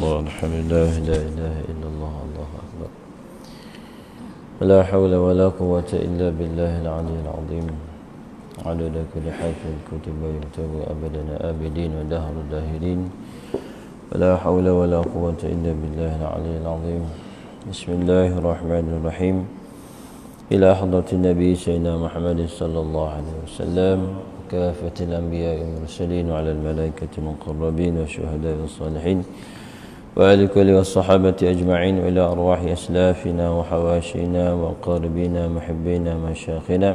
الله الحمد لله لا إله إلا الله الله أكبر لا حول ولا قوة إلا بالله العلي العظيم عدد كل حرف الكتب ويكتب أبدا آبدين ودهر الداهرين ولا حول ولا قوة إلا بالله العلي العظيم بسم الله الرحمن الرحيم إلى حضرة النبي سيدنا محمد صلى الله عليه وسلم كافة الأنبياء والمرسلين وعلى الملائكة المقربين والشهداء والصالحين وآل كل والصحابة أجمعين وإلى أرواح أسلافنا وحواشينا وقاربينا محبينا مشايخنا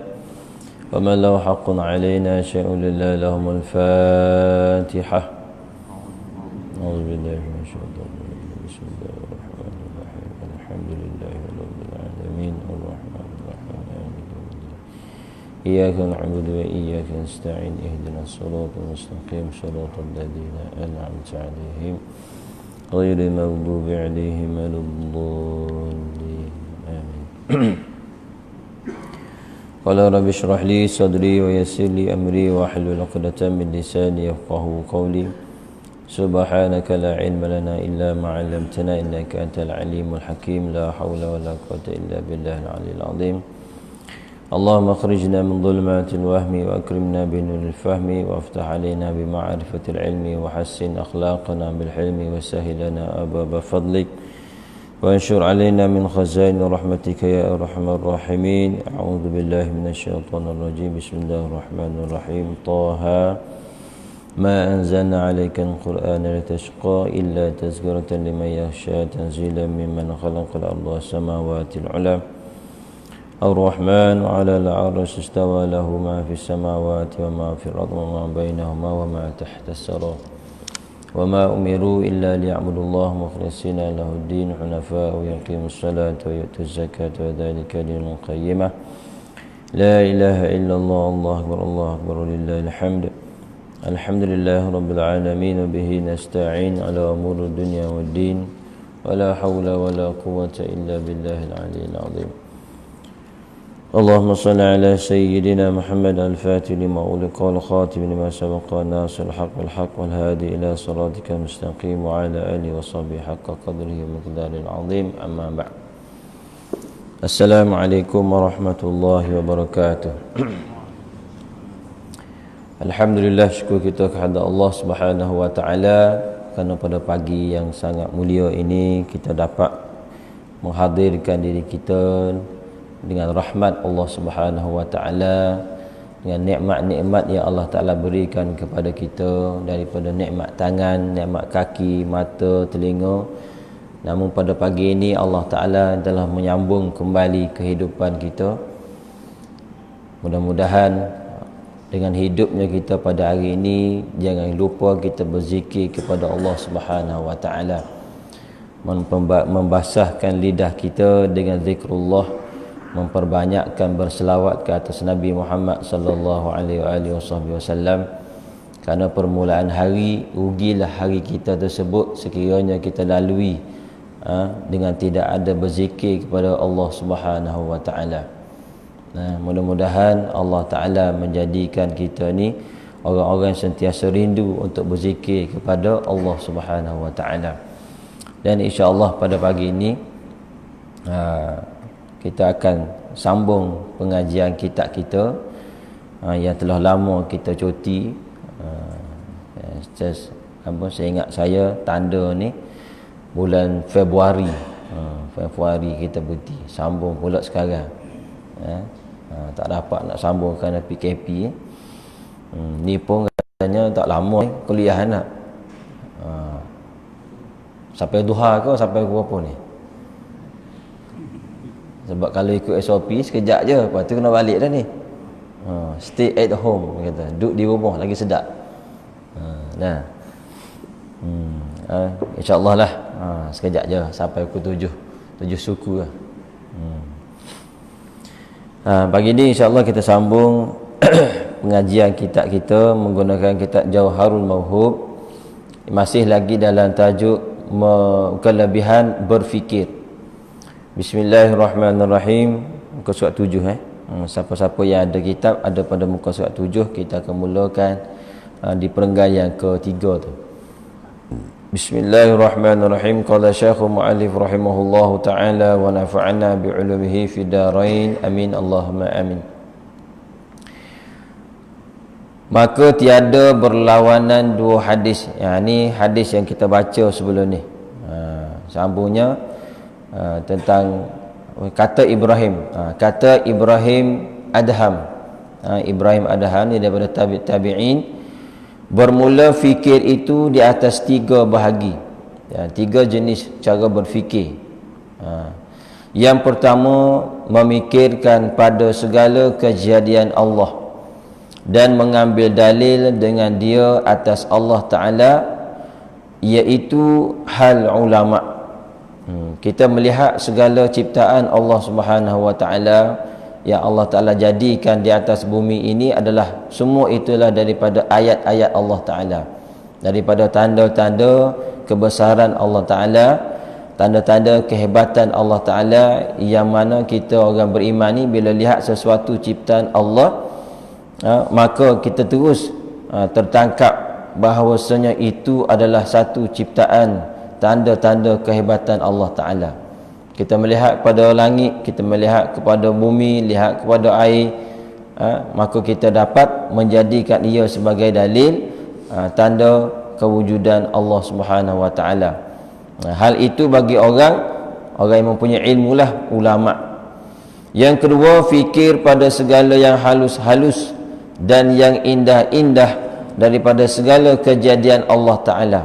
ومن له حق علينا شيء لله لهم الفاتحة أعوذ بالله من الشيطان الرجيم بسم الله الرحمن الرحيم الحمد لله رب العالمين الرحمن الرحيم مالك يوم الدين إياك نعبد وإياك نستعين اهدنا الصراط المستقيم صراط الذين أنعمت عليهم غير المغضوب عليهم ولا الضالين آمين قال رب اشرح لي صدري ويسر لي أمري واحلل عقدة من لساني يفقهوا قولي سبحانك لا علم لنا إلا ما علمتنا إنك أنت العليم الحكيم لا حول ولا قوة إلا بالله العلي العظيم اللهم اخرجنا من ظلمات الوهم وأكرمنا بنور الفهم وافتح علينا بمعرفة العلم وحسن أخلاقنا بالحلم وسهل لنا أبواب فضلك وانشر علينا من خزائن رحمتك يا أرحم الراحمين أعوذ بالله من الشيطان الرجيم بسم الله الرحمن الرحيم طه ما أنزلنا عليك القرآن لتشقى إلا تذكرة لمن يخشى تنزيلا ممن خلق الأرض والسماوات العلى الرحمن على العرش استوى له ما في السماوات وما في الأرض وما بينهما وما تحت الثرى وما أمروا إلا ليعبدوا الله مخلصين له الدين حنفاء ويقيموا الصلاة ويؤتوا الزكاة وذلك دين القيمة لا إله إلا الله الله أكبر الله أكبر ولله الحمد الحمد لله رب العالمين وبه نستعين على أمور الدنيا والدين ولا حول ولا قوة إلا بالله العلي العظيم اللهم صل على سيدنا محمد الفاتح لما أغلق والخاتم لما سبق الناصر الحق والحق والهادي إلى صراطك المستقيم وعلى آله وصحبه حق قدره ومقداره العظيم أما بعد السلام عليكم ورحمة الله وبركاته Alhamdulillah, syukur kita kepada Allah Subhanahu wa taala kerana pada pagi yang sangat mulia ini kita dapat menghadirkan diri kita dengan rahmat Allah Subhanahu wa taala, dengan nikmat-nikmat yang Allah Taala berikan kepada kita daripada nikmat tangan, nikmat kaki, mata, telinga. Namun pada pagi ini Allah Taala telah menyambung kembali kehidupan kita. Mudah-mudahan dengan hidupnya kita pada hari ini jangan lupa kita berzikir kepada Allah Subhanahu wa taala, membasahkan lidah kita dengan zikrullah, memperbanyakkan berselawat ke atas Nabi Muhammad sallallahu alaihi wasallam. Kerana permulaan hari, rugilah hari kita tersebut sekiranya kita lalui dengan tidak ada berzikir kepada Allah Subhanahu wa taala. Mudah-mudahan Allah Ta'ala menjadikan kita ni orang-orang sentiasa rindu untuk berzikir kepada Allah Subhanahu Wa Ta'ala. Dan insya-Allah pada pagi ini kita akan sambung pengajian kitab kita yang telah lama kita cuti. Saya ingat saya tanda ni bulan Februari. Februari kita berhenti, sambung pula sekarang. Tak dapat nak sambung kerana PKP. Ni pun katanya tak lama kuliah nak. Sampai duha ke sampai berapa ni? Sebab kalau ikut SOP sekejap je, lepas tu kena balik dah ni. Stay at home kata, duduk di rumah lagi sedap. InsyaAllah lah. Sekejap je sampai pukul 7 suku lah. Pagi ni insya-Allah kita sambung pengajian kitab kita menggunakan kitab Jauharul Mauhub, masih lagi dalam tajuk kelebihan berfikir. Bismillahirrahmanirrahim. Muka surat 7 siapa-siapa yang ada kitab ada pada muka surat 7, kita akan mulakan di perenggan yang ketiga tu. Bismillahirrahmanirrahim. Qala Syekh Mu'allif rahimahullahu taala wa nafa'ana bi 'ulumihi fid dharain. Amin Allahumma amin. Maka tiada berlawanan dua hadis. Ini hadis yang kita baca sebelum ni. Sambungnya tentang kata Ibrahim. Kata Ibrahim Adham. Ibrahim Adham ni daripada tabi'in. Bermula fikir itu di atas tiga bahagi. Tiga jenis cara berfikir. Yang pertama, memikirkan pada segala kejadian Allah dan mengambil dalil dengan dia atas Allah Ta'ala, iaitu hal ulama'. Kita melihat segala ciptaan Allah Subhanahu Wa Ta'ala yang Allah Ta'ala jadikan di atas bumi ini adalah semua itulah daripada ayat-ayat Allah Ta'ala, daripada tanda-tanda kebesaran Allah Ta'ala, tanda-tanda kehebatan Allah Ta'ala, yang mana kita orang beriman ni bila lihat sesuatu ciptaan Allah, maka kita terus tertangkap bahawasanya itu adalah satu ciptaan, tanda-tanda kehebatan Allah Ta'ala. Kita melihat kepada langit, kita melihat kepada bumi, lihat kepada air, maka kita dapat menjadikan ia sebagai dalil, tanda kewujudan Allah Subhanahu Wa Ta'ala. Hal itu bagi orang yang mempunyai ilmu lah, ulama'. Yang kedua, fikir pada segala yang halus-halus dan yang indah-indah daripada segala kejadian Allah Ta'ala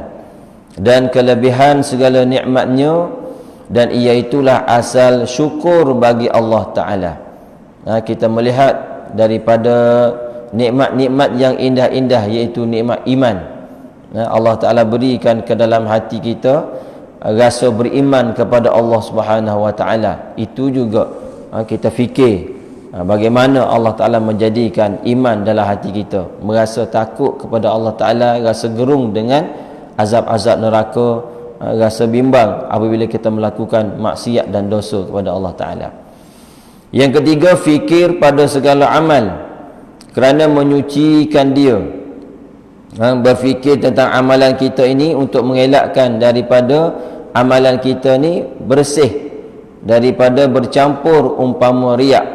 dan kelebihan segala nikmatnya, dan ia itulah asal syukur bagi Allah Ta'ala. Kita melihat daripada nikmat-nikmat yang indah-indah, iaitu nikmat iman. Allah Ta'ala berikan ke dalam hati kita rasa beriman kepada Allah Subhanahu Wa Ta'ala. Itu juga kita fikir bagaimana Allah Ta'ala menjadikan iman dalam hati kita, merasa takut kepada Allah Ta'ala, rasa gerung dengan azab-azab neraka, rasa bimbang apabila kita melakukan maksiat dan dosa kepada Allah Ta'ala. Yang ketiga, fikir pada segala amal kerana menyucikan dia. Berfikir tentang amalan kita ini untuk mengelakkan daripada amalan kita ni bersih daripada bercampur umpama riak.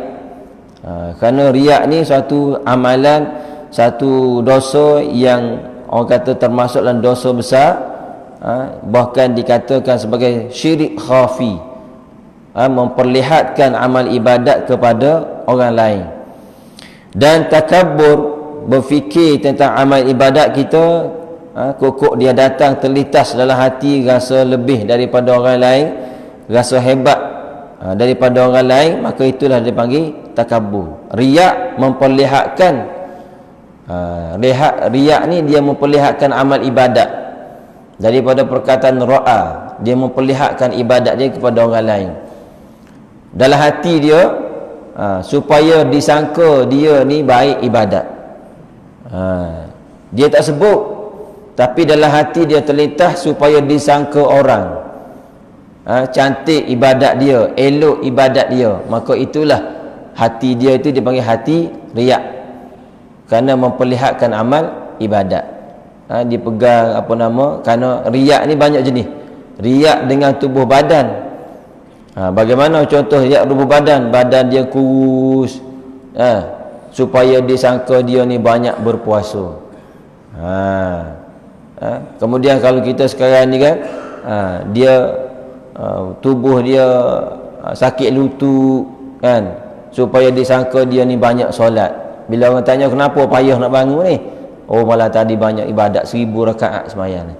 Kerana riak ni satu amalan, satu dosa yang orang kata termasuk dalam dosa besar, bahkan dikatakan sebagai syirik khafi, memperlihatkan amal ibadat kepada orang lain. Dan takabur, berfikir tentang amal ibadat kita, kokok dia datang terlintas dalam hati rasa lebih daripada orang lain, rasa hebat daripada orang lain, maka itulah dipanggil takabur. Riak memperlihatkan, riak ni dia memperlihatkan amal ibadat daripada perkataan ra'a, dia memperlihatkan ibadat dia kepada orang lain dalam hati dia, supaya disangka dia ni baik ibadat. Dia tak sebut, tapi dalam hati dia terlintas supaya disangka orang cantik ibadat dia, elok ibadat dia, maka itulah hati dia itu dipanggil hati riak, kerana memperlihatkan amal ibadat. Dipegang kerana riak ni banyak jenis. Riak dengan tubuh badan. Bagaimana contoh riak tubuh badan? Badan dia kurus, supaya disangka dia ni banyak berpuasa. Kemudian kalau kita sekarang ni kan, dia tubuh dia sakit lutut kan, supaya disangka dia ni banyak solat. Bila orang tanya kenapa payah nak bangun ni, oh malah tadi banyak ibadat 1000 rakaat semayang ni,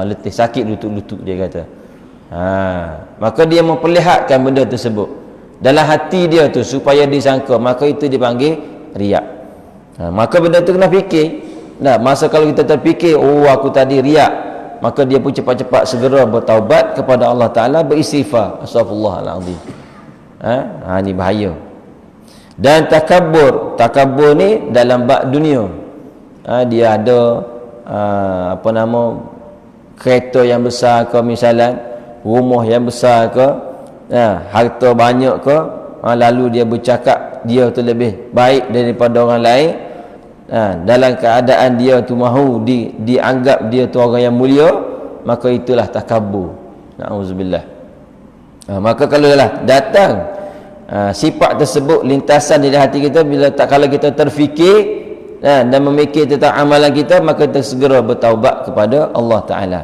letih, sakit lutut-lutut, dia kata. Maka dia memperlihatkan benda tersebut dalam hati dia tu supaya disangka, maka itu dipanggil riak. Maka benda tu kena fikir. Masa kalau kita terfikir, oh aku tadi riak, maka dia pun cepat-cepat segera bertaubat kepada Allah Ta'ala, beristighfar, astaghfirullahaladzim. Ni bahaya. Dan takabur ni dalam bab dunia, dia ada kereta yang besar ke, misalan rumah yang besar ke, harta banyak ke, lalu dia bercakap dia tu lebih baik daripada orang lain, dalam keadaan dia tu mahu dianggap dia tu orang yang mulia, maka itulah takabur. Na'udzubillah. Maka kalau dah datang sifat tersebut lintasan di hati kita, kalau kita terfikir dan memikir tentang amalan kita, maka kita segera bertaubat kepada Allah Ta'ala.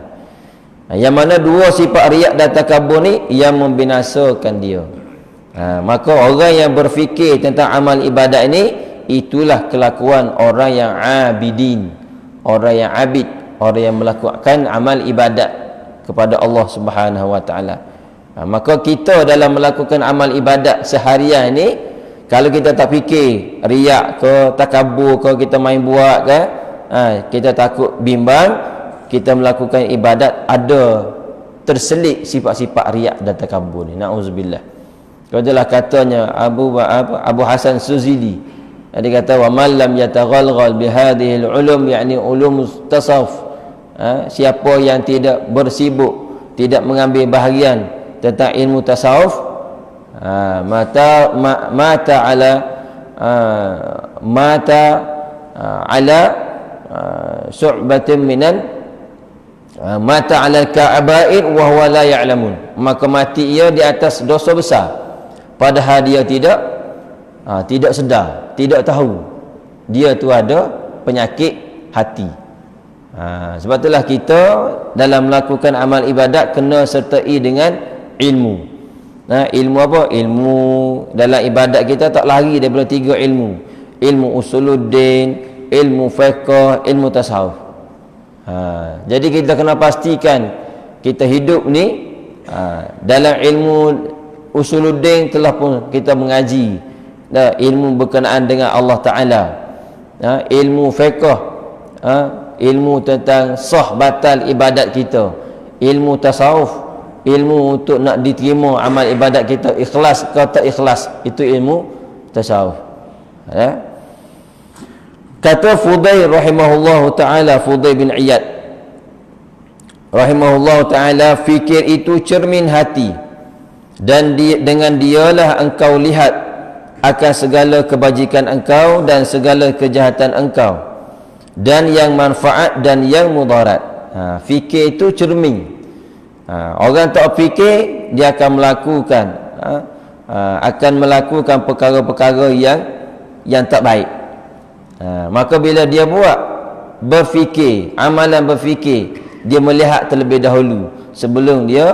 Yang mana dua sifat riak dan takabur ni yang membinasakan dia. Maka orang yang berfikir tentang amal ibadat ini, itulah kelakuan orang yang abidin, orang yang abid, orang yang melakukan amal ibadat kepada Allah Subhanahu wa taala. Maka kita dalam melakukan amal ibadat seharian ni, kalau kita tak fikir riak ke takabur ke, kita main buat ke, kita takut bimbang, kita melakukan ibadat ada terselit sifat-sifat riak dan takabur ni. Na'udzubillah. Kalau adalah katanya Abu Hasan Suzili, dia kata wa man lam yataghalghal bi hadhihi al-ulum, yakni ulum tasawuf, siapa yang tidak bersibuk, tidak mengambil bahagian tentang ilmu tasawuf, mata ala su'batin minan mata ala al-ka'ba'ir wa huwa la ya'lamun, maka mati ia di atas dosa besar, padahal dia tidak sedar, tidak tahu dia tu ada penyakit hati. Sebab itulah kita dalam melakukan amal ibadat kena sertai dengan ilmu. Ilmu apa? Ilmu dalam ibadat kita tak lari daripada 3 ilmu. Ilmu usuluddin, ilmu fiqh, ilmu tasawuf. Jadi kita kena pastikan kita hidup ni dalam ilmu usuluddin telah pun kita mengaji ilmu berkenaan dengan Allah Ta'ala, ilmu fiqh, ilmu tentang sah batal ibadat kita, ilmu tasawuf, ilmu untuk nak diterima amal ibadat kita ikhlas ke tak ikhlas, itu ilmu tasawuf. Kata Fudail rahimahullahu ta'ala, Fudail bin Iyad rahimahullahu ta'ala, fikir itu cermin hati, dan dengan dialah engkau lihat akan segala kebajikan engkau dan segala kejahatan engkau, dan yang manfaat dan yang mudarat. Fikir itu cermin. Orang tak fikir, dia akan melakukan perkara-perkara yang tak baik. Maka bila dia buat berfikir, amalan berfikir, dia melihat terlebih dahulu sebelum dia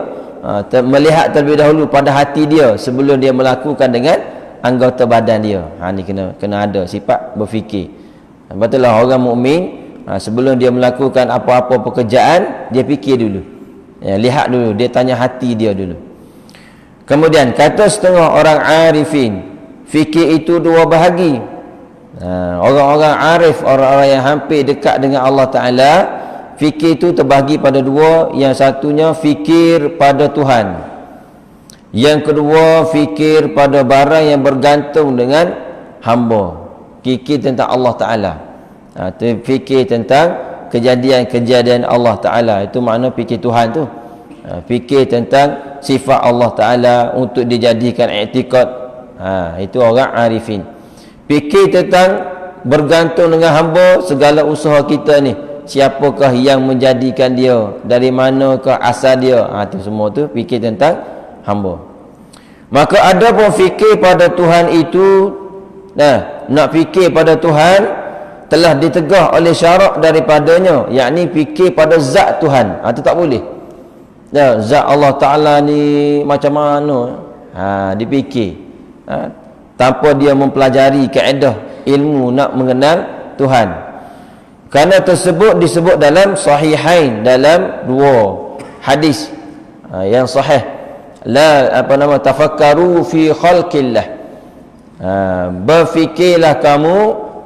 melihat terlebih dahulu pada hati dia sebelum dia melakukan dengan anggota badan dia. Ni kena ada sifat berfikir. Betul lah, orang mukmin sebelum dia melakukan apa-apa pekerjaan, dia fikir dulu, lihat dulu, dia tanya hati dia dulu. Kemudian kata setengah orang arifin, fikir itu 2 bahagi. Orang-orang arif, orang-orang yang hampir dekat dengan Allah Ta'ala, fikir itu terbahagi pada 2. Yang satunya fikir pada Tuhan, yang kedua fikir pada barang yang bergantung dengan hamba. Fikir tentang Allah Ta'ala, fikir tentang kejadian-kejadian Allah Ta'ala, itu makna fikir Tuhan tu. Fikir tentang sifat Allah Ta'ala untuk dijadikan i'tiqad, itu orang arifin. Fikir tentang bergantung dengan hamba, segala usaha kita ni, siapakah yang menjadikan dia, dari manakah asal dia, itu semua tu fikir tentang hamba. Maka ada pun fikir pada Tuhan itu, nak fikir pada Tuhan telah ditegah oleh syarak daripadanya, yakni fikir pada zat Tuhan. Itu tak boleh. Zat Allah Ta'ala ni macam mana, dipikir tanpa dia mempelajari kaedah ilmu nak mengenal Tuhan. Kerana tersebut disebut dalam sahihain, dalam 2 hadis yang sahih, tafakkaru fi khalqillah, berfikirlah kamu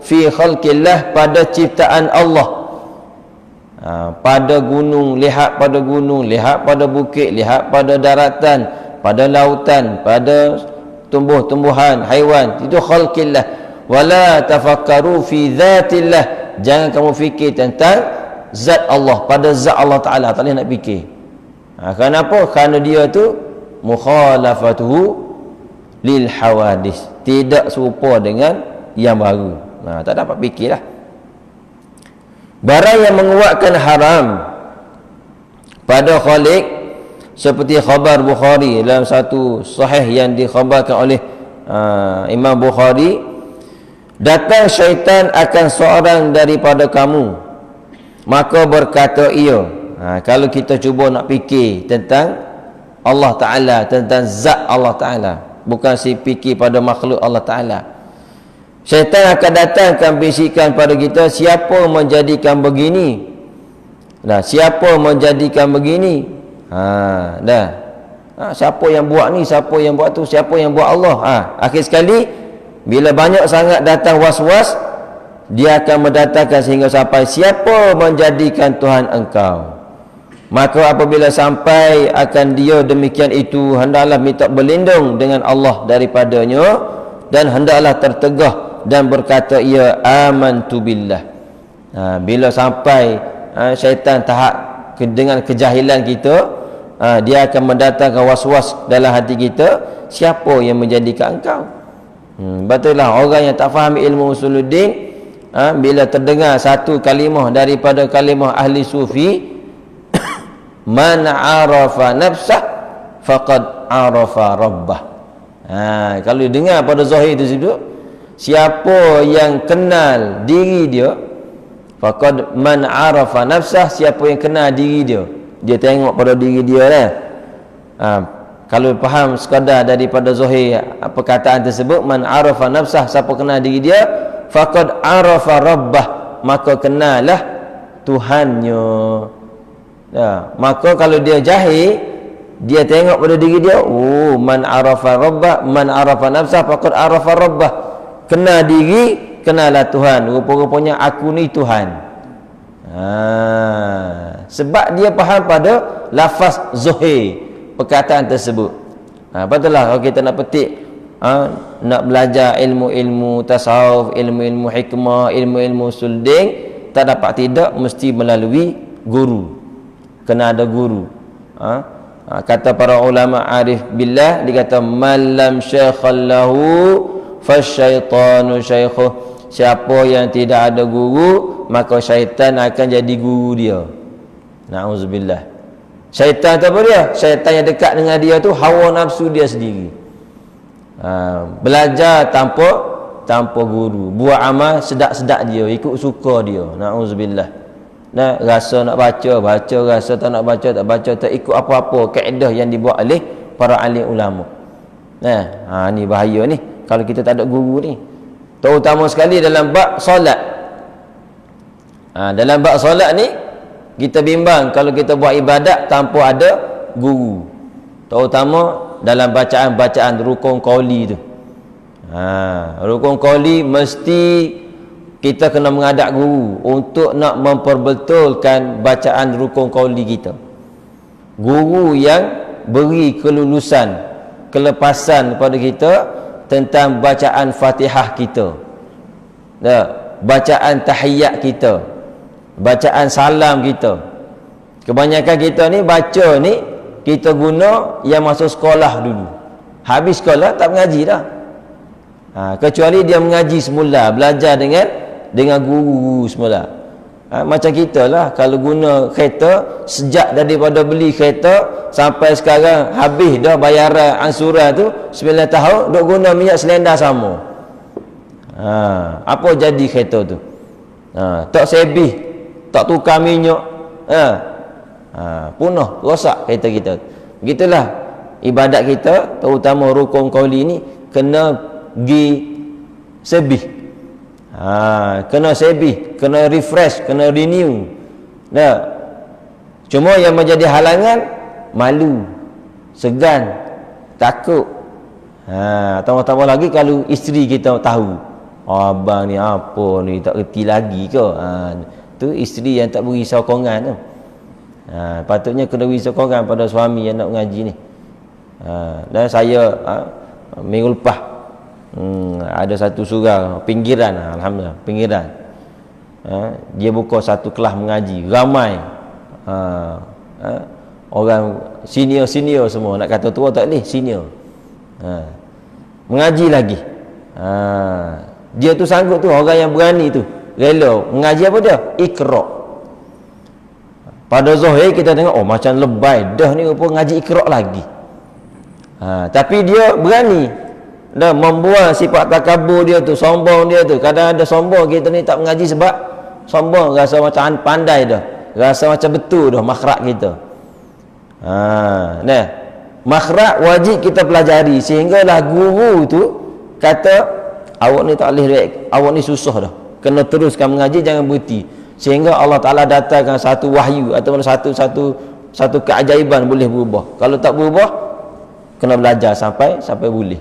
fi khalqillah, pada ciptaan Allah. Pada gunung, lihat pada gunung, lihat pada bukit, lihat pada daratan, pada lautan, pada tumbuh-tumbuhan, haiwan, itu khalqillah. Wala tafakkaru fi dhatillah, jangan kamu fikir tentang zat Allah, pada zat Allah Ta'ala tak boleh nak fikir. Kenapa? Kerana dia tu mukhalafatuhu lil hawadis, tidak serupa dengan yang baru. Tak dapat fikirlah. Barang yang menguatkan haram, pada Khalik, seperti khabar Bukhari dalam satu sahih yang dikhabarkan oleh Imam Bukhari, datang syaitan akan seorang daripada kamu, maka berkata ia. Kalau kita cuba nak fikir tentang Allah Ta'ala, tentang zat Allah Ta'ala, bukan si fikir pada makhluk Allah Ta'ala, syaitan akan datang, akan bisikan pada kita, siapa menjadikan begini? Siapa menjadikan begini? Siapa yang buat ni, siapa yang buat tu, siapa yang buat Allah? Akhir sekali, bila banyak sangat datang was-was, dia akan mendatangkan sehingga sampai, siapa menjadikan Tuhan engkau? Maka apabila sampai akan dia demikian itu, hendaklah minta berlindung dengan Allah daripadanya, dan hendaklah tertegah dan berkata ia amantu billah. Bila sampai syaitan tahap dengan kejahilan kita, dia akan mendatangkan was-was dalam hati kita, siapa yang menjadikan engkau? Betullah orang yang tak faham ilmu usuluddin, bila terdengar satu kalimah daripada kalimah ahli sufi, man arafa nafsah faqad arafa rabbah. Kalau dengar pada zahir itu situ, siapa yang kenal diri dia, faqad man arafa nafsah, siapa yang kenal diri dia, dia tengok pada diri dia lah. Kalau faham sekadar daripada zahir perkataan tersebut, man arafa nafsah, siapa kenal diri dia, faqad arafa rabbah, maka kenalah Tuhannya. Maka kalau dia jahil, dia tengok pada diri dia, man arafa rabbah, man arafa nafsah faqad arafa rabbah, kenal diri, kenalah Tuhan, rupa-rupanya aku ni Tuhan. Sebab dia faham pada lafaz zahir perkataan tersebut. Patutlah kalau kita nak petik, nak belajar ilmu-ilmu tasawuf, ilmu-ilmu hikmah, ilmu-ilmu usuluddin, tak dapat tidak mesti melalui guru. Kena ada guru. Kata para ulama arif billah, dia kata malam syaikhallahu fasyaitanu syaikhuh. Siapa yang tidak ada guru, maka syaitan akan jadi guru dia. Na'udzubillah. Syaitan tu apa dia? Syaitan yang dekat dengan dia tu hawa nafsu dia sendiri. Belajar tanpa guru, buat amal sedak-sedak dia, ikut suka dia. Na'udzubillah. Rasa nak baca, rasa tak nak baca, tak baca, tak ikut apa-apa kaedah yang dibuat oleh para alim ulama. Ni bahaya ni kalau kita tak ada guru ni. Terutama sekali dalam bab solat. Dalam bab solat ni kita bimbang kalau kita buat ibadat tanpa ada guru. Terutama dalam bacaan-bacaan rukun qauli tu. Rukun qauli mesti kita kena menghadap guru untuk nak memperbetulkan bacaan rukun qauli kita. Guru yang beri kelulusan, kelepasan kepada kita tentang bacaan Fatihah kita, bacaan tahiyat kita, bacaan salam kita. Kebanyakan kita ni baca ni kita guna yang masuk sekolah dulu. Habis sekolah tak mengaji dah. Kecuali dia mengaji semula, belajar dengan guru semula. Macam kita lah, kalau guna kereta, sejak daripada beli kereta sampai sekarang habis dah bayaran ansuran tu 9 tahun, duk guna minyak selendar sama. Apa jadi kereta tu? Tak sebih, tak tukar minyak, punah, rosak kereta kita. Begitulah ibadat kita, terutama rukun qauli ni kena gi sebih. Kena sebih, kena refresh, kena renew. Cuma yang menjadi halangan, malu, segan, takut. Tambah-tambah lagi kalau isteri kita tahu, abang ni apa ni, tak reti lagi ke? Tu isteri yang tak beri sokongan tu. Patutnya kena beri sokongan pada suami yang nak mengaji ni. Dan saya minggu lepas ada satu surau pinggiran, alhamdulillah, pinggiran. Dia buka satu kelas mengaji, ramai orang senior semua, nak kata tua tak boleh, senior. Mengaji lagi. Dia tu sanggup tu, orang yang berani tu rela mengaji apa dia? Iqra. Pada zahir kita tengok, oh macam lebay dah ni rupa ngaji Iqra' lagi. Tapi dia berani dah membuang sifat takabur dia tu, sombong dia tu. Kadang ada sombong kita ni tak mengaji sebab sombong, rasa macam pandai dah, rasa macam betul dah makhraj kita. Nah, makhraj wajib kita pelajari sehinggalah guru tu kata awak ni tak boleh, awak ni susah dah, kena teruskan mengaji, jangan berhenti, sehingga Allah Ta'ala datangkan satu wahyu ataupun satu keajaiban boleh berubah. Kalau tak berubah, kena belajar sampai boleh.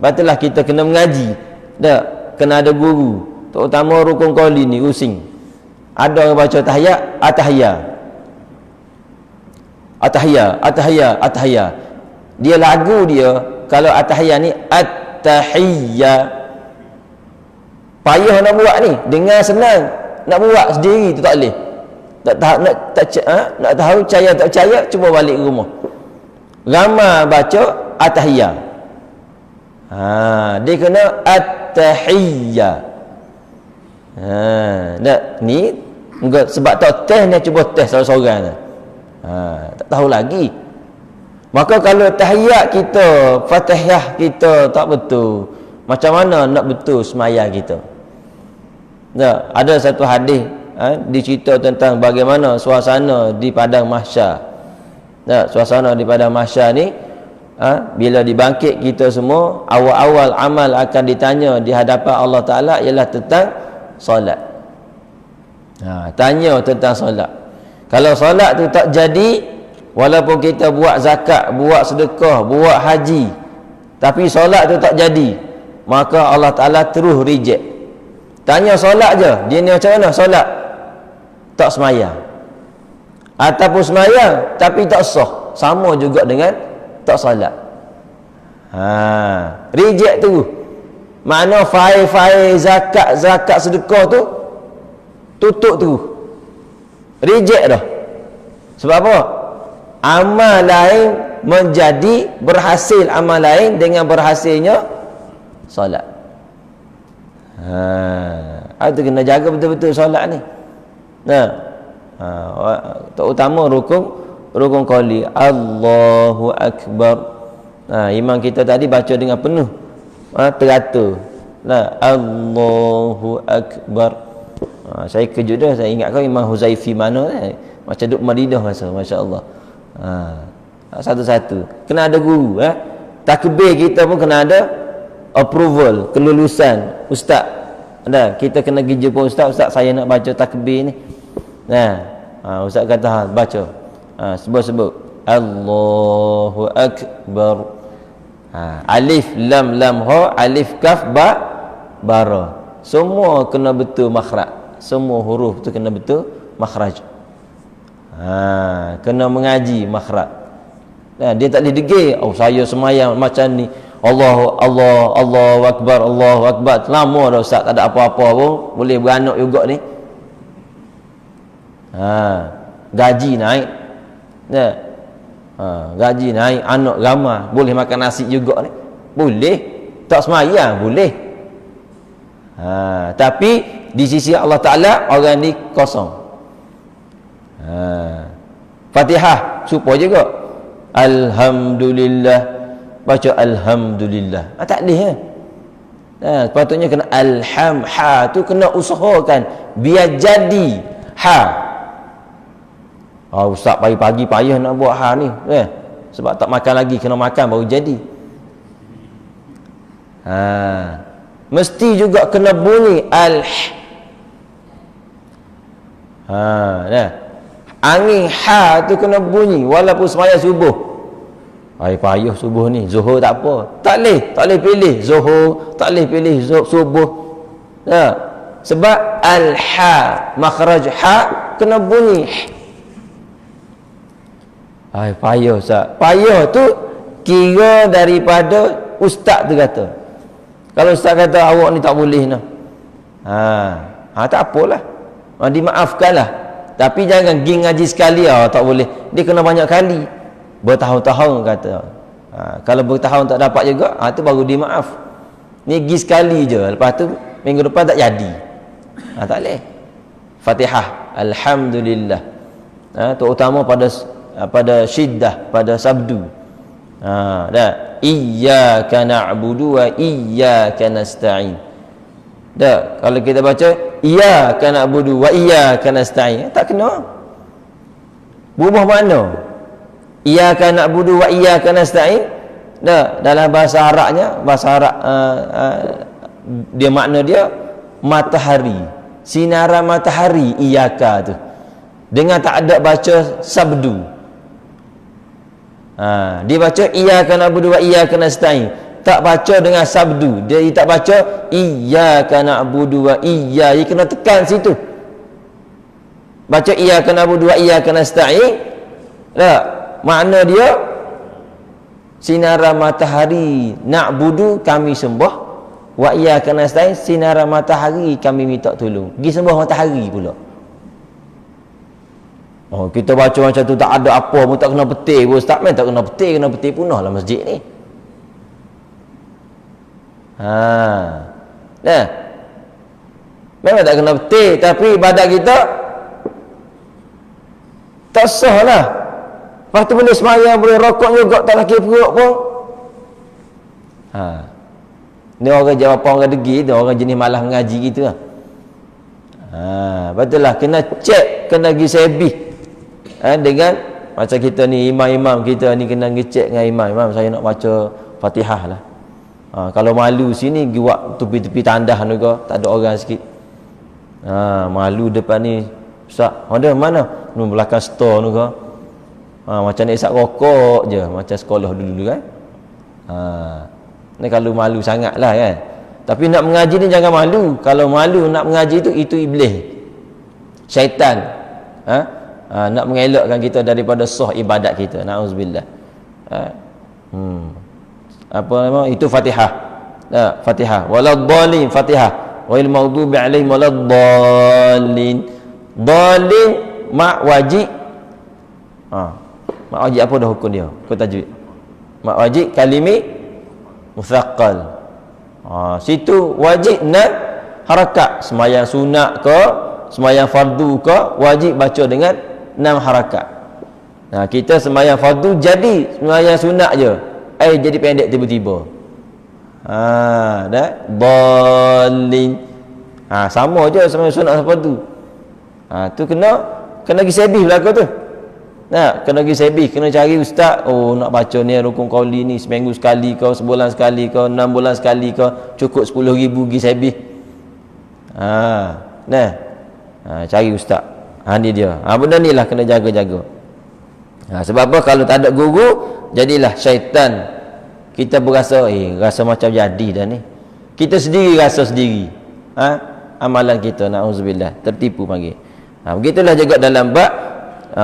Betullah kita kena mengaji dah, kena ada guru, terutama rukun qauli ni rusing. Ada orang baca atahiyya. Dia lagu dia, kalau atahiyya ni at-tahiyya, payah nak buat ni, dengar senang, nak buat sendiri tu tak boleh. Nak tahu percaya tak percaya, cuba balik ke rumah. Ramai baca atahiyya. Dia kena at-tahiyya. Ni sebab tak test ni, cuba test seorang-seorang. Tak tahu lagi. Maka kalau tahiyat kita, Fatihah kita tak betul, macam mana nak betul semaya kita? Ada satu hadis dicerita tentang bagaimana suasana di padang mahsyar. Suasana di padang mahsyar ni, bila dibangkit kita semua, awal-awal amal akan ditanya di hadapan Allah Ta'ala ialah tentang solat. Tanya tentang solat. Kalau solat tu tak jadi, walaupun kita buat zakat, buat sedekah, buat haji, tapi solat tu tak jadi, maka Allah Ta'ala terus reject. Tanya solat je, dia ni macam mana solat? Tak semayang. Ataupun semayang tapi tak sah, sama juga dengan tak solat. Reject tu. Makna fail zakat sedekah tu tutup tu, reject dah. Sebab apa? Amal lain menjadi berhasil, amal lain dengan berhasilnya solat. Itu kena jaga betul-betul solat ni. Terutama rukun qauli, Allahu Akbar. Imam kita tadi baca dengan penuh teratur. Allahu Akbar. Saya kejut dah, saya ingat kau Imam Huzaifi mana macam duk Madinah masa, masya-Allah. Satu-satu kena ada guru. Takbir kita pun kena ada approval, kelulusan ustaz. Kita kena pergi jumpa ustaz, saya nak baca takbir ni. Ustaz kata baca. Sebut Allahu Akbar. Alif lam ha, alif kaf ba ra. Semua kena betul makhraj. Semua huruf tu kena betul makhraj. Kena mengaji makhraj. Dia tak boleh degil, oh saya semayang macam ni, Allahu Akbar, Allahu Akbar. Lama dah ustaz, tak ada apa-apa pun, boleh beranak juga ni. Gaji naik. Gaji naik, anak ramai, boleh makan nasi juga ni. Boleh. Tak semayang boleh. Tapi di sisi Allah Ta'ala orang ni kosong. Fatihah supaya juga Alhamdulillah, baca Alhamdulillah. Tak boleh sepatutnya kena ha tu kena usahakan biar jadi ha. Ustaz pagi-pagi payah nak buat ha ni sebab tak makan lagi, kena makan baru jadi. Mesti juga kena bunyi angin ha tu kena bunyi walaupun semaya subuh. Payah subuh ni, zuhur tak apa, tak boleh pilih zuhur, tak boleh pilih subuh. Sebab ha, makhraj ha kena bunyi. Payah ustaz. Payah tu kira daripada ustaz tu kata. Kalau ustaz kata awak ni tak boleh nah. Tak apalah. Dimaafkanlah. Tapi jangan pergi ngaji sekali tak boleh. Dia kena banyak kali. Bertahun-tahun kata. Kalau bertahun tak dapat juga, tu baru dimaaf. Ni pergi sekali je. Lepas tu minggu depan tak jadi. Tak boleh. Fatihah, alhamdulillah. Terutama pada syiddah, pada sabdu. Dah. Iyyaka na'budu wa iyyaka nasta'in. Dah, kalau kita baca iyyaka na'budu wa iyyaka nasta'in, tak kena. Berubah makna. Iyyaka na'budu wa iyyaka nasta'in. Dah, dalam bahasa Arabnya, bahasa Arab dia makna dia matahari. Sinaran matahari iyyaka tu. Dengan tak ada baca sabdu. Dia baca iyyaka na'budu wa iyyaka nasta'in, tak baca dengan sabdu. Dia tak baca iyyaka na'budu wa iyyaka, dia kena tekan situ. Baca iyyaka na'budu wa iyyaka nasta'in, tak, makna dia sinaran matahari na'budu, kami sembah, wa iyyaka nasta'in, sinaran matahari kami minta tolong. Pergi sembah matahari pula. Kita baca macam tu tak ada apa pun, tak kena petir pun. Ustaz main tak kena petir punah lah masjid ni. Nah, memang tak kena petir, tapi ibadat kita tak sah lah. Lepas tu boleh semayang, boleh rokok juga, tak laki perut pun. Ni orang jawab orang degil, dia orang jenis malah mengaji gitu lah. Betul lah, kena cek, kena pergi sebih. Dengan macam kita ni, imam-imam kita ni kena ngecek dengan imam, saya nak baca Fatihah lah. Kalau malu sini buat tepi-tepi tandah juga, tak ada orang sikit. Malu depan ni, Ustaz, mana? Ni belakang store ni ke? Macam nak isap rokok je, macam sekolah dulu kan. Ni kalau malu sangat lah kan. Tapi nak mengaji ni jangan malu. Kalau malu nak mengaji itu iblis, syaitan. Nak mengelakkan kita daripada sah ibadat kita. Na'udzubillah. Apa nama itu? Fatihah. Fatihah. Waladhdallin, Fatihah. Ghairil maghdubi alaihim waladhdallin. Dhalin mak wajib. Mak wajib apa dah hukum dia? Kau tajwid. Mak wajib kalimi mutsaqqal. Situ wajib nan harakat. Sembahyang sunat ke, sembahyang fardu ke, wajib baca dengan 6 harakat. Kita sembahyang fardu jadi sembahyang sunat je, jadi pendek tiba-tiba. Dah dhalin. Sama je sembahyang sunat sama fardu. Tu kena pergi sebih belaka tu. Kena pergi sebih, kena cari ustaz. Nak baca ni rukun qauli ni seminggu sekali ke, sebulan sekali ke, 6 bulan sekali ke, cukup 10,000 pergi sebih. Cari ustaz. Ni dia. Benda ni lah kena jaga-jaga. Sebab apa? Kalau tak ada guru, jadilah syaitan. Kita berasa rasa macam jadi dah ni. Kita sendiri rasa sendiri. Amalan kita, na'udzubillah, tertipu panggil. Begitulah juga dalam bab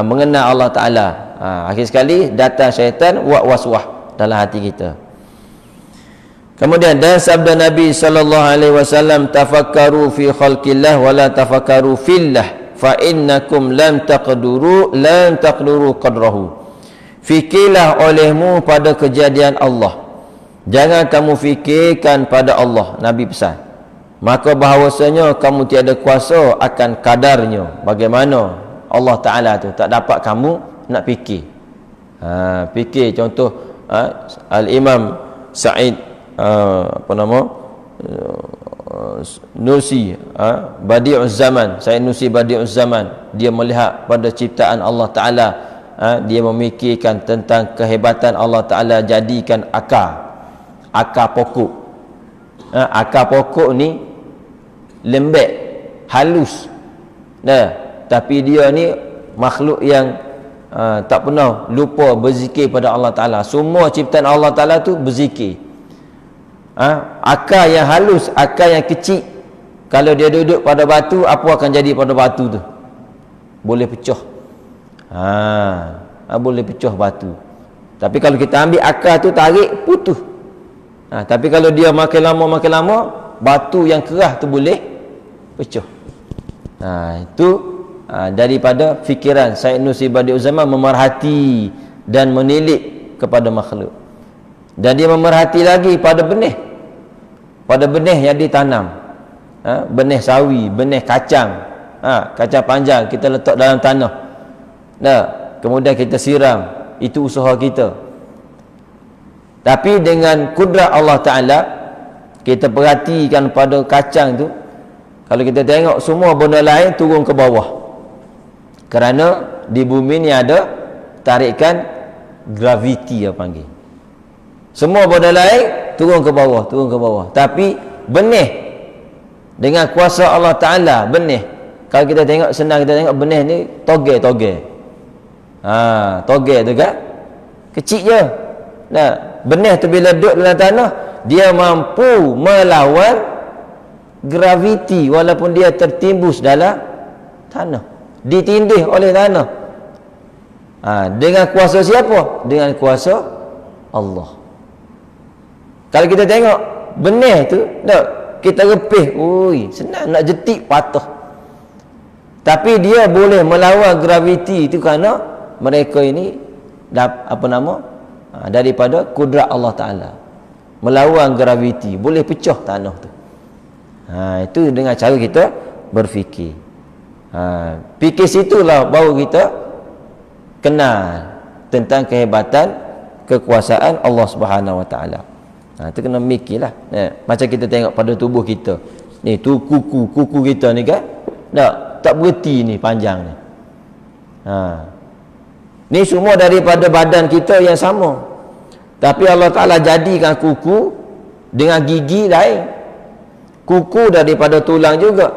mengenal Allah Ta'ala. Akhir sekali datang syaitan buat waswah dalam hati kita. Kemudian dan sabda Nabi sallallahu alaihi wasallam, tafakkaru fi khalqillah wa la tafakkaru fillah fa innakum lam taqduru qadrahu. Fikirlah olehmu pada kejadian Allah, jangan kamu fikirkan pada Allah. Nabi pesan, maka bahawasanya kamu tiada kuasa akan kadarnya. Bagaimana Allah Ta'ala tu tak dapat kamu nak fikir. Fikir contoh Al-Imam Sa'id Nusi Badi'uz Zaman, Said Nusi Badi'uz Zaman, dia melihat pada ciptaan Allah Ta'ala. Dia memikirkan tentang kehebatan Allah Ta'ala jadikan akar pokok. Akar pokok ni lembek, halus, tapi dia ni makhluk yang tak pernah lupa berzikir pada Allah Ta'ala. Semua ciptaan Allah Ta'ala tu berzikir. Akar yang halus, akar yang kecil, kalau dia duduk pada batu, apa akan jadi pada batu tu? Boleh pecah. Boleh pecah batu. Tapi kalau kita ambil akar tu, tarik, putus. Tapi kalau dia makin lama batu yang keras tu boleh pecah. Itu daripada fikiran Said Nusi Badi'uz Zaman memerhati dan menilik kepada makhluk. Dan dia memerhati lagi pada benih yang ditanam. Benih sawi, benih kacang. Kacang panjang kita letak dalam tanah. Nah, kemudian kita siram. Itu usaha kita. Tapi dengan kudrat Allah Ta'ala, kita perhatikan pada kacang tu, kalau kita tengok semua benda lain turun ke bawah. Kerana di bumi ni ada tarikan graviti yang panggil. Semua benda lain turun ke bawah, turun ke bawah. Tapi benih dengan kuasa Allah Ta'ala, benih. Kalau kita tengok senang, kita tengok benih ni togel. Togel tu kan kecil je. Nah, benih tu bila duduk dalam tanah, dia mampu melawan graviti walaupun dia tertimbus dalam tanah, ditindih oleh tanah. Dengan kuasa siapa? Dengan kuasa Allah. Kalau kita tengok benih tu, kita repih, senang nak jetik patah. Tapi dia boleh melawan graviti itu kerana mereka ini daripada kudrat Allah Ta'ala, melawan graviti, boleh pecah tanah tu. Itu dengan cara kita berfikir. Fikir situlah baru kita kenal tentang kehebatan kekuasaan Allah Subhanahu Wa Ta'ala. Itu kena mikirlah. Macam kita tengok pada tubuh kita ni, tu kuku kita ni kan tak berhenti ni, panjang ni. Ni semua daripada badan kita yang sama. Tapi Allah Ta'ala jadikan kuku dengan gigi lain. Kuku daripada tulang juga,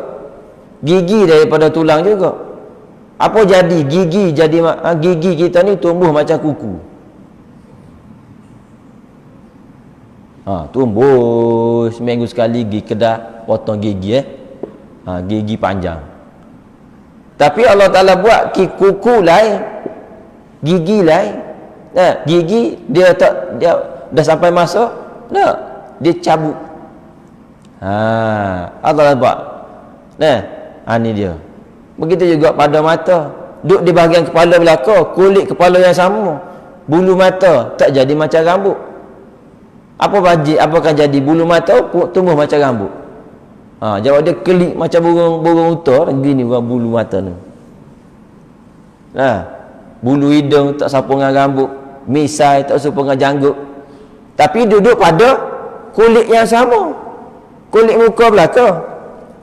gigi daripada tulang juga. Apa jadi gigi? Jadi gigi kita ni tumbuh macam kuku. Tumbuh seminggu sekali gigi kedah potong gigi gigi panjang. Tapi Allah Ta'ala buat kuku lain, gigi lain. Gigi dia dah sampai masa dia cabut. Allah buat. Ni dia. Begitu juga pada mata. Duduk di bahagian kepala belakang, kulit kepala yang sama, bulu mata tak jadi macam rambut. Apakah jadi? Bulu mata tumbuh macam rambut. Jawab dia kelik macam burung utar gini bulu mata ni. Bulu hidung tak sapu dengan rambut, misai tak sapu dengan janggut. Tapi duduk pada kulit yang sama, kulit muka belakang,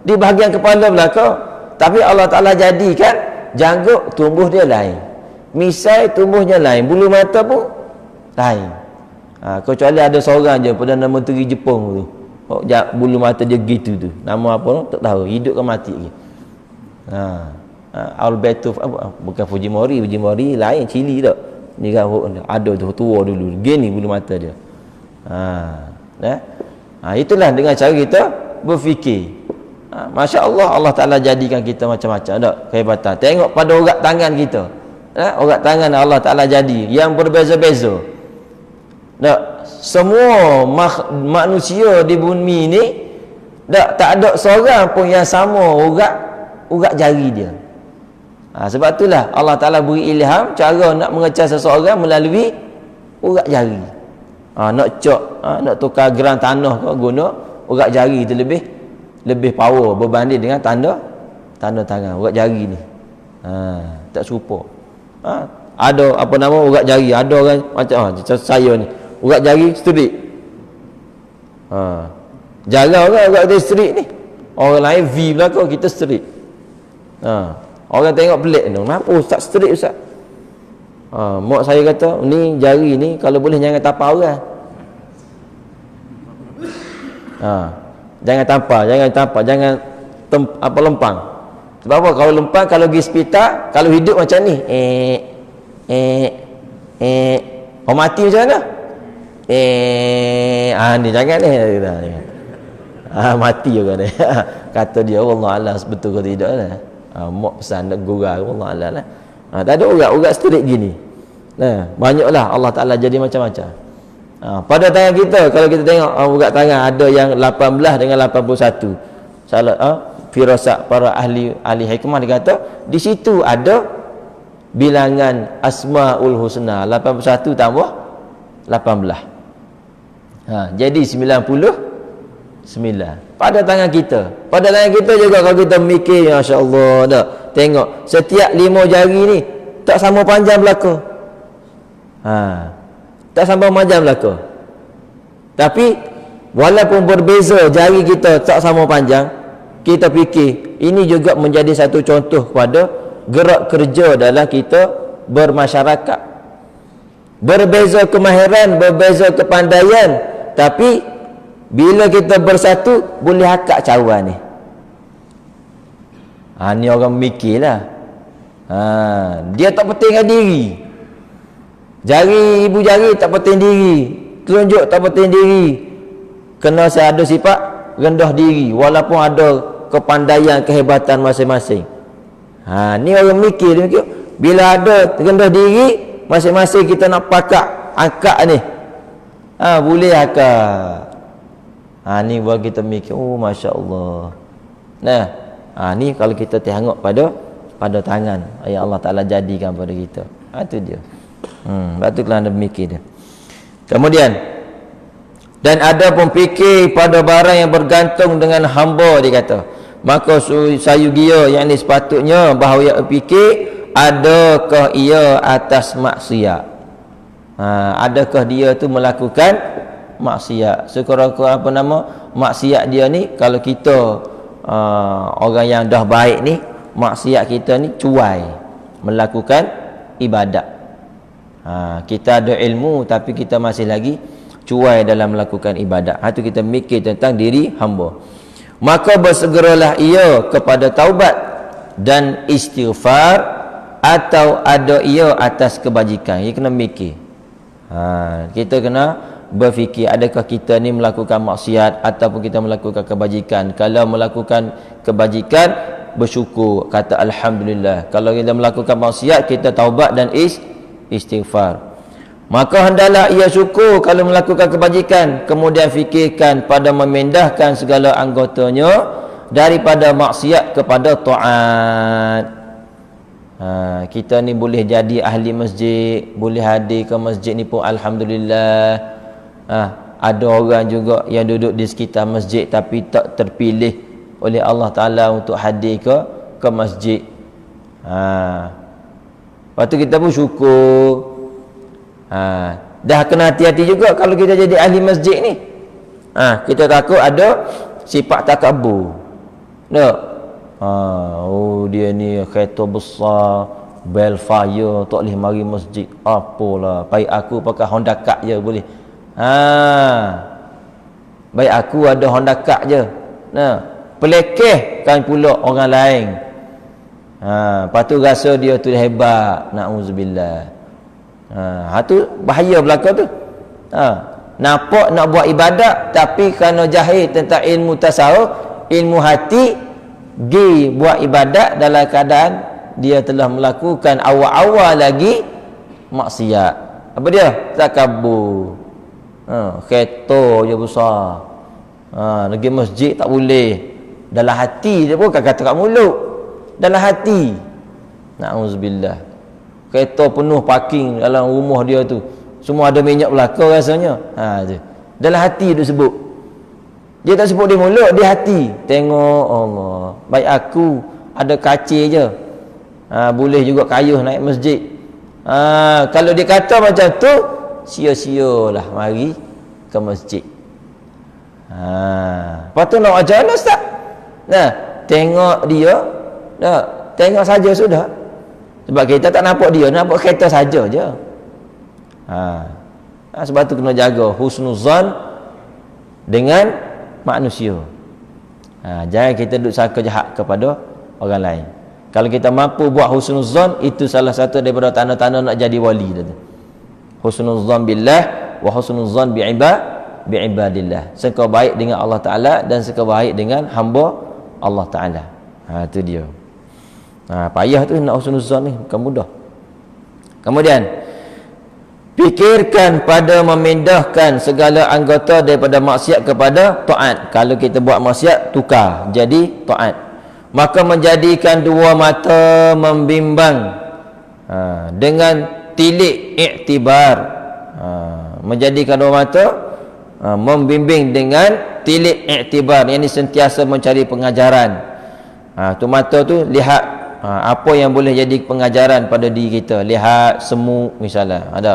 di bahagian kepala belakang. Tapi Allah Ta'ala jadikan janggut tumbuh dia lain, misai tumbuhnya lain, bulu mata pun lain. Kecuali ada seorang je Perdana Menteri Jepun tu, bulu mata dia gitu tu. Nama apa tu tak tahu, hidup ke mati lagi. Alberto bukan Fujimori lain, Chili tak. Ni kan ada tu tua dulu. Gini bulu mata dia. Itulah dengan cara kita berfikir. Masya-Allah, Allah Ta'ala jadikan kita macam-macam tak kehebatan. Tengok pada urat tangan kita. Urat tangan Allah Ta'ala jadi yang berbeza-beza. Semua manusia di bumi ni tak ada seorang pun yang sama urat jari dia. Sebab itulah Allah Ta'ala beri ilham cara nak mengecas seseorang melalui urat jari. Nak cok, nak tukar gerang tanah kau guna urat jari itu lebih power berbanding dengan tanda tangan. Urat jari ni tak serupa. Ada urat jari, ada orang macam saya ni urat jari straight. Jarang orang urat jari straight ni. Orang lain V belakang, kita straight. Orang tengok pelik tu. Kenapa Ustaz straight Ustaz? Mak saya kata, ni jari ni kalau boleh jangan tampar orang. Jangan tampar, jangan lempang. Sebab apa? Kalau lempang, kalau pergi hospital, kalau hidup macam ni, orang mati macam mana? Ni jangan ni. Mati juga dia. Kata dia, wallahualam betul ke tidak lah. Mak pesan nak gurau, wallahualam lah. Tak ada urat straight gini. Banyaklah Allah Ta'ala jadi macam-macam. Pada tangan kita, kalau kita tengok urat tangan ada yang 18 dengan 81. Firasat para ahli hikmah dia kata di situ ada bilangan Asmaul Husna 81 tambah 18. Jadi 99. Pada tangan kita. Pada tangan kita juga kalau kita mikir, masya-Allah, dah. Tengok setiap 5 jari ni tak sama panjang belaka. Tak sama panjang belaka. Tapi walaupun berbeza jari kita tak sama panjang, kita fikir ini juga menjadi satu contoh kepada gerak kerja dalam kita bermasyarakat. Berbeza kemahiran, berbeza kepandaian, tapi bila kita bersatu boleh akak cawan ni. Ni orang mikirlah. Dia tak pentingkan diri. Ibu jari tak penting diri. Telunjuk tak penting diri. Kena saya ada sifat rendah diri walaupun ada kepandaian, kehebatan masing-masing. Ni orang mikir, dia mikir bila ada rendah diri, masing-masing kita nak pakak angkat ni. Boleh akak. Ni buat kita mikir, oh masya-Allah. Ni kalau kita tengok pada tangan yang Allah Taala jadikan pada kita. Itu dia. Lepas tu kalau anda mikir dia. Kemudian dan ada pun fikir pada barang yang bergantung dengan hamba, dia kata. Maka sayugia yang ni sepatutnya bahawa ia fikir adakah ia atas maksiat. Adakah dia tu melakukan maksiat. Sekurang-kurang maksiat dia ni, kalau kita orang yang dah baik ni, maksiat kita ni cuai melakukan ibadat. Kita ada ilmu tapi kita masih lagi cuai dalam melakukan ibadat. Itu kita mikir tentang diri hamba. Maka bersegeralah ia kepada taubat dan istighfar, atau ada ia atas kebajikan. Ia kena mikir. Kita kena berfikir, adakah kita ni melakukan maksiat ataupun kita melakukan kebajikan. Kalau melakukan kebajikan, bersyukur, kata alhamdulillah. Kalau kita melakukan maksiat, kita taubat dan istighfar. Maka hendaklah ia syukur kalau melakukan kebajikan, kemudian fikirkan pada memindahkan segala anggotanya daripada maksiat kepada taat. Kita ni boleh jadi ahli masjid, boleh hadir ke masjid ni pun alhamdulillah. Ada orang juga yang duduk di sekitar masjid tapi tak terpilih oleh Allah Ta'ala untuk hadir ke masjid. Lepas tu kita pun syukur. Dah kena hati-hati juga kalau kita jadi ahli masjid ni. Kita takut ada sifat takabur. Tak? Dia ni kereta besar, bel fire, tak boleh mari masjid. Apalah, baik aku pakai Honda Cut je boleh. Baik aku ada Honda Cut je. Pelekeh kan pula orang lain. Lepas tu rasa dia tu hebat. Na'udzubillah. Tu bahaya belaka tu. Nampak nak buat ibadat tapi kerana jahil tentang ilmu tasawuf, ilmu hati, pergi buat ibadat dalam keadaan dia telah melakukan awal-awal lagi maksiat. Apa dia? Takabur. Kereta je besar. Pergi masjid tak boleh. Dalam hati dia pun kata kat mulut. Dalam hati. Na'udzubillah. Kereta penuh parking dalam rumah dia tu. Semua ada minyak belaka rasanya. Tu. Dalam hati dia sebut. Dia tak sebut di mulut, di hati. Tengok Allah. Baik aku ada kaca je. Boleh juga kayuh naik masjid. Kalau dia kata macam tu, sia-sialah mari ke masjid. Lepas tu nak macam mana Ustaz? Tengok dia. Tengok saja sudah. Sebab kita tak nampak dia, nampak kereta saja je. Sebab tu kena jaga husnuzan dengan manusia. Jangan kita duduk sangka jahat kepada orang lain. Kalau kita mampu buat husnuzan, itu salah satu daripada tanda-tanda nak jadi wali. Husnuzan billah wa husnuzan bi'ibadillah. Sangka baik dengan Allah Ta'ala dan sangka baik dengan hamba Allah Ta'ala. Itu dia. Payah tu nak husnuzan ni, bukan mudah. Kemudian fikirkan pada memindahkan segala anggota daripada maksiat kepada taat. Kalau kita buat maksiat, tukar jadi taat. Maka menjadikan dua mata membimbang dengan tilik iktibar. Menjadikan dua mata membimbing dengan tilik iktibar, yang ini sentiasa mencari pengajaran. Tu mata tu lihat apa yang boleh jadi pengajaran pada diri kita. Lihat semu misalnya ada,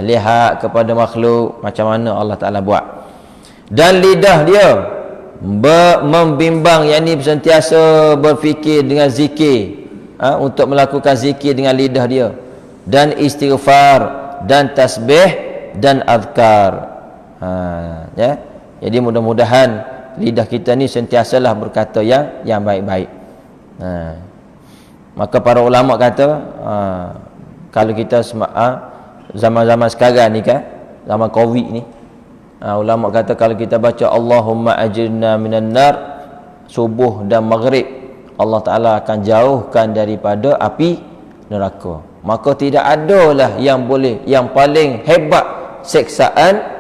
lihat kepada makhluk macam mana Allah Ta'ala buat. Dan lidah dia membimbang, yang ini sentiasa berfikir dengan zikir, untuk melakukan zikir dengan lidah dia, dan istighfar, dan tasbih, dan azkar. Ya. Jadi mudah-mudahan lidah kita ni sentiasalah berkata yang baik-baik. Maka para ulama kata, kalau kita zaman-zaman sekarang ni kan, zaman Covid ni, ulama kata kalau kita baca Allahumma ajirna minan nar subuh dan maghrib, Allah Ta'ala akan jauhkan daripada api neraka. Maka tidak adalah yang paling hebat seksaan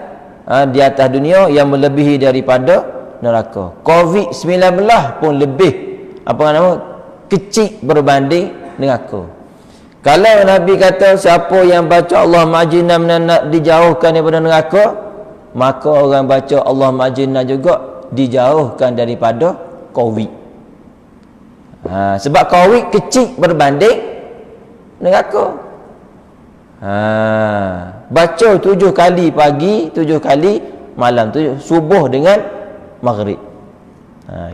di atas dunia yang melebihi daripada neraka. Covid-19 pun lebih kecil berbanding neraka. Kalau Nabi kata siapa yang baca Allahumma ajirna minan nar dijauhkan daripada neraka, maka orang baca Allahumma ajirna juga dijauhkan daripada Covid. Sebab Covid kecil berbanding neraka. Baca 7 kali pagi, 7 kali malam, subuh dengan maghrib.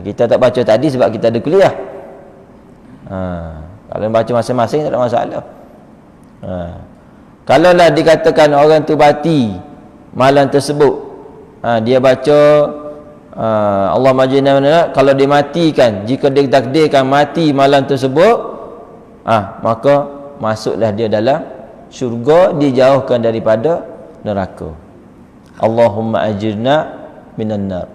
Kita tak baca tadi sebab kita ada kuliah. Kalau baca masing-masing tak ada masalah. Kalau lah dikatakan orang tu mati malam tersebut, dia baca Allah majina mana, kalau dia matikan, jika dia takdirkan mati malam tersebut, maka masuklah dia dalam syurga, dijauhkan daripada neraka. Allahumma ajirna minan nar.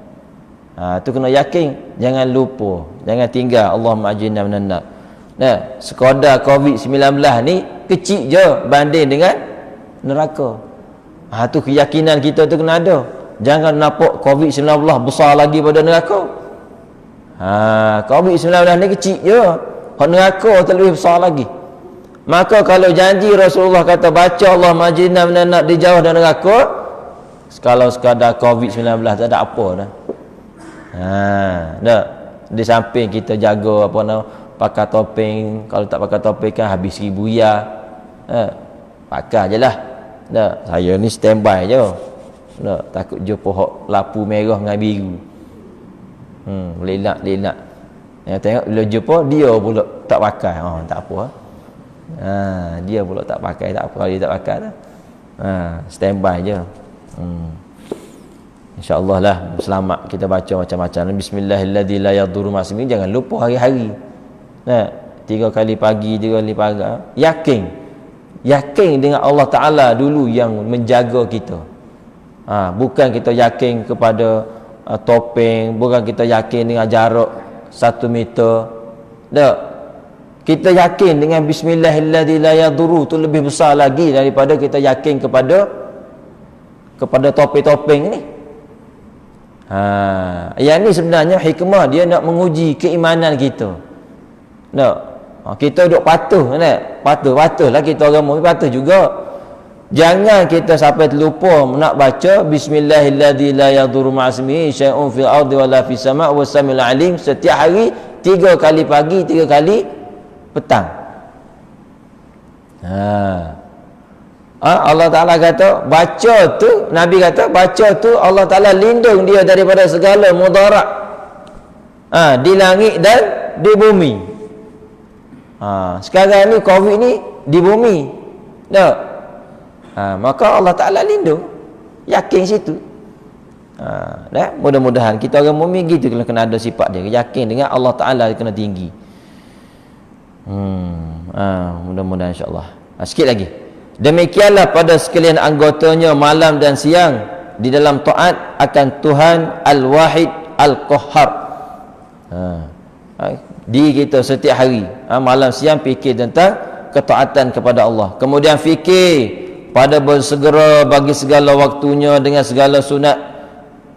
Tu kena yakin, jangan lupa, jangan tinggal Allahumma ajirna minan nar. Sekadar Covid-19 ni kecil je banding dengan neraka. Tu keyakinan kita tu kena ada. Jangan nampak Covid-19 besar lagi pada neraka. Covid-19 ni kecil je, neraka terlebih besar lagi. Maka kalau janji Rasulullah kata baca Allah majina minan nar dijauh dari neraka, kalau sekadar Covid-19 tak ada apa dah. Di samping kita jaga pakai topeng. Kalau tak pakai topeng kan habis RM1,000 ya. Pakai je lah. Saya ni standby je. Takut jumpa lapu merah dengan biru. Lelak. Tengok bila jumpa dia pula tak pakai. Tak apa. Dia pula tak pakai, tak apa. Kalau dia tak pakai dah. Standby je. InsyaAllah lah selamat kita baca macam-macam. Bismillahirrahmanirrahim la yadurru ma'asmi. Jangan lupa hari-hari. 3 kali pagi, 3 kali pagi. Yakin dengan Allah Ta'ala dulu yang menjaga kita. Bukan kita yakin kepada topeng, bukan kita yakin dengan jarak 1 meter. Tak. Kita yakin dengan bismillahirrahmanirrahim la yadurru tu lebih besar lagi daripada kita yakin kepada topeng-topeng ni. Yang ni sebenarnya hikmah dia nak menguji keimanan kita. Kita duduk patuh kan? Patuhlah kita orang mukmin, patuh juga. Jangan kita sampai terlupa nak baca bismillahirrahmanirrahim la yadurru ma'asmihi syai'un fil ardi wala fis sama' was samiul alim setiap hari 3 kali pagi, 3 kali petang. Allah Ta'ala kata baca tu, Nabi kata baca tu Allah Ta'ala lindung dia daripada segala mudarat di langit dan di bumi. Sekarang ni Covid ni di bumi. Maka Allah Ta'ala lindung. Yakin situ. Mudah-mudahan kita orang mukmin gitu kena ada sifat dia, yakin dengan Allah Ta'ala kena tinggi. Mudah-mudahan insya-Allah. Sikit lagi. Demikianlah pada sekalian anggotanya malam dan siang di dalam taat akan Tuhan Al-Wahid Al-Qahhar. Di kita setiap hari, malam siang fikir tentang ketaatan kepada Allah. Kemudian fikir pada bersegera bagi segala waktunya dengan segala sunat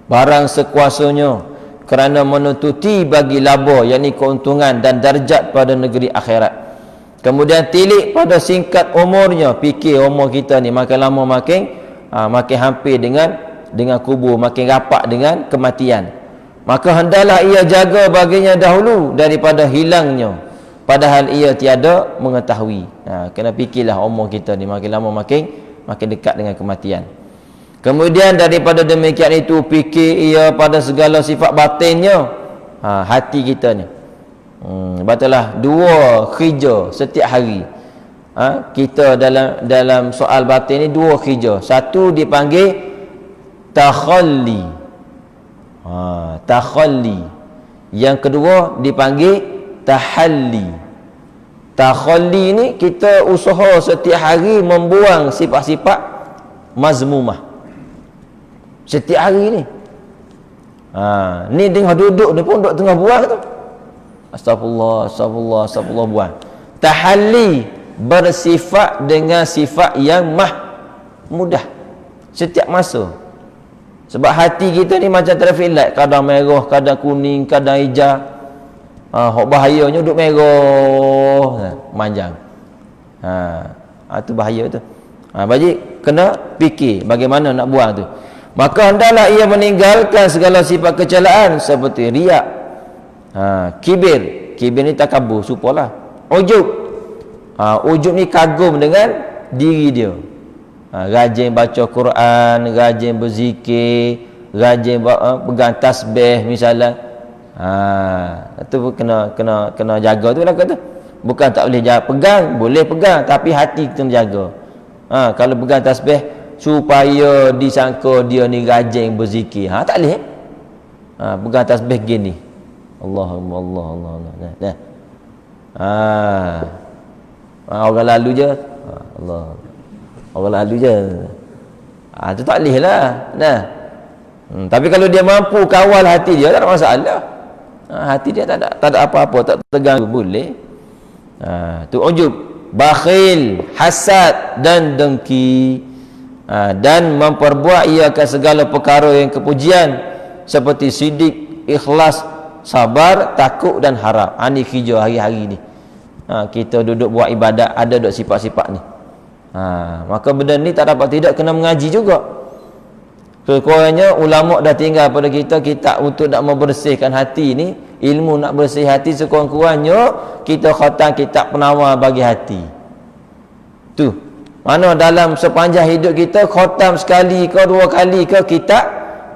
barang sekuasanya kerana menuntuti bagi laba, yakni keuntungan dan darjat pada negeri akhirat. Kemudian tilik pada singkat umurnya, fikir umur kita ni makin lama makin hampir dengan dengan kubur, makin rapat dengan kematian. Maka hendaklah ia jaga baginya dahulu daripada hilangnya, padahal ia tiada mengetahui. Kena fikirlah umur kita ni makin lama makin dekat dengan kematian. Kemudian daripada demikian itu, fikir ia pada segala sifat batinnya, hati kita ni. Betullah 2 kerja setiap hari. Kita dalam soal batin ni 2 kerja. Satu dipanggil takhalli. Takhalli. Yang kedua dipanggil tahalli. Takhalli ni kita usaha setiap hari membuang sifat-sifat mazmumah. Setiap hari ni. Ni tengah duduk ni pun duduk tengah buang tu. Astagfirullah buang. Tahalli, bersifat dengan sifat yang mudah setiap masa. Sebab hati kita ni macam traffic light, kadang merah, kadang kuning, kadang hijau. Hok bahayanya duduk merah, manjang. Tu bahaya tu. Bajik kena fikir bagaimana nak buang tu. Maka hendaklah ia meninggalkan segala sifat kecelaan seperti riak, kibir ni takabur, supalah. Ujub, ujub ni kagum dengan diri dia. Rajin baca Quran, rajin berzikir, rajin pegang tasbih misalnya. Itu kena jaga tu lah kata. Bukan tak boleh pegang, boleh pegang, tapi hati kena jaga. Kalau pegang tasbih supaya disangka dia ni rajin berzikir, tak boleh. Pegang tasbih gini, Allah. Orang lalu je, Allah. Orang lalu je. Tu tak boleh lah. Tapi kalau dia mampu kawal hati dia, tak ada masalah. Hati dia tak ada apa-apa, tak terganggu, boleh. Tu ujub, bakhil, hasad dan dengki. Dan memperbuat ia akan segala perkara yang kepujian seperti sidik, ikhlas, sabar, takut dan harap. Ni kerja hari-hari ni. Kita duduk buat ibadat, ada duk sifat-sifat ni. Maka benda ni tak dapat tidak kena mengaji juga. Sekurang-kurangnya ulama dah tinggal pada kita kitab untuk nak membersihkan hati ni. Ilmu nak bersih hati, sekurang-kurangnya kita khatam kitab penawar bagi hati. Tu mana dalam sepanjang hidup kita khatam sekali ke 2 kali ke kitab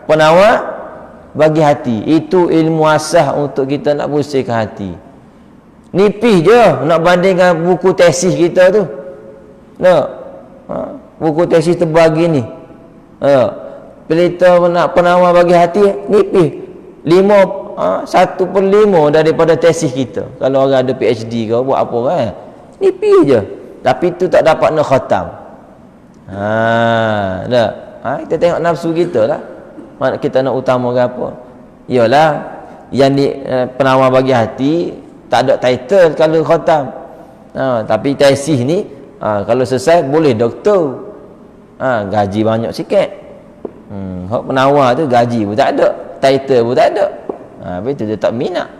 penawar bagi hati. Itu ilmu asas untuk kita nak bersihkan hati. Nipis je nak bandingkan buku tesis kita tu. Buku tesis terbagi ni. Pelita nak penawar bagi hati nipis. 1/5 daripada tesis kita. Kalau orang ada PhD ke buat apa kan, nipis je. Tapi tu tak dapat nak khatam. Kita tengok nafsu kita lah. Mana kita nak utamakan apa? Yalah, yang ni penawar bagi hati tak ada title kalau khatam. Tapi tesis ni kalau selesai boleh doktor. Gaji banyak sikit. Hak penawar tu gaji pun tak ada, title pun tak ada. Betul dia tak minat.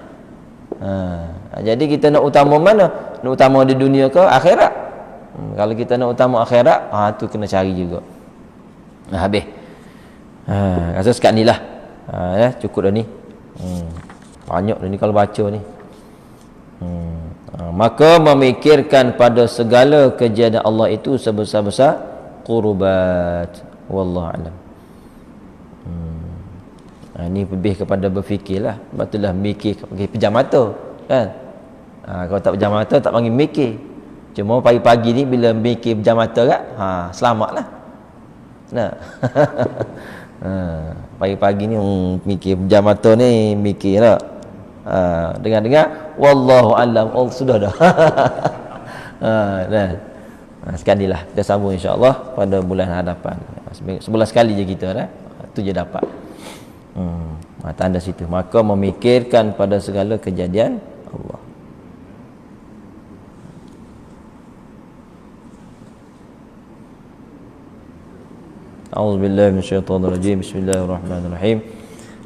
Jadi kita nak utama mana? Nak utama di dunia ke akhirat? Kalau kita nak utama akhirat, tu kena cari juga. Habis. Rasa sekat ni lah. Cukup dah ni. Banyak dah ni kalau baca ni. Maka memikirkan pada segala kejadian Allah itu sebesar-besar qurbat. Wallahu a'lam. Ini lebih kepada berfikirlah. Betullah mikir pakai pejam mata kan. Kalau tak pejam mata tak panggil mikir. Cuma pagi-pagi ni bila mikir pejam mata kat, selamatlah. Pagi-pagi ni mikir pejam mata ni mikirlah. Dengar-dengar wallahu alam. Sudah dah. Sekalilah kita sambung insya-Allah pada bulan hadapan. Sebulan sekali je kita dah. Tu je dapat. Tanda situ. Maka memikirkan pada segala kejadian Allah. A'udzubillahi minasyaitonirrajim. Bismillahirrahmanirrahim.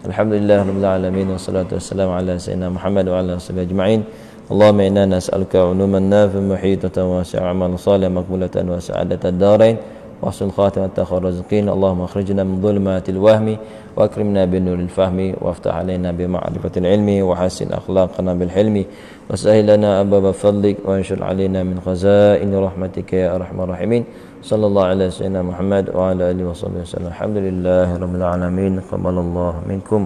Alhamdulillahirabbil alamin wassalatu wassalamu ala sayyidina Muhammad wa ala alihi ajma'in. Allahumma inna nas'aluka 'uluman nafi'an muhitatan wasi'an 'amalan salihan maqbulatan wa sa'adatan darain وحسن خاتمة خير الرازقين. اللهم اخرجنا من ظلمات الوهم وأكرمنا بنور الفهم وافتح علينا بمعرفة العلم وحسن أخلاقنا بالحلم وسهل لنا أبواب فضلك وانشر علينا من خزائن رحمتك يا أرحم الراحمين. صلى الله على سيدنا محمد وعلى آله وصحبه وسلم. الحمد لله رب العالمين. قبل الله منكم.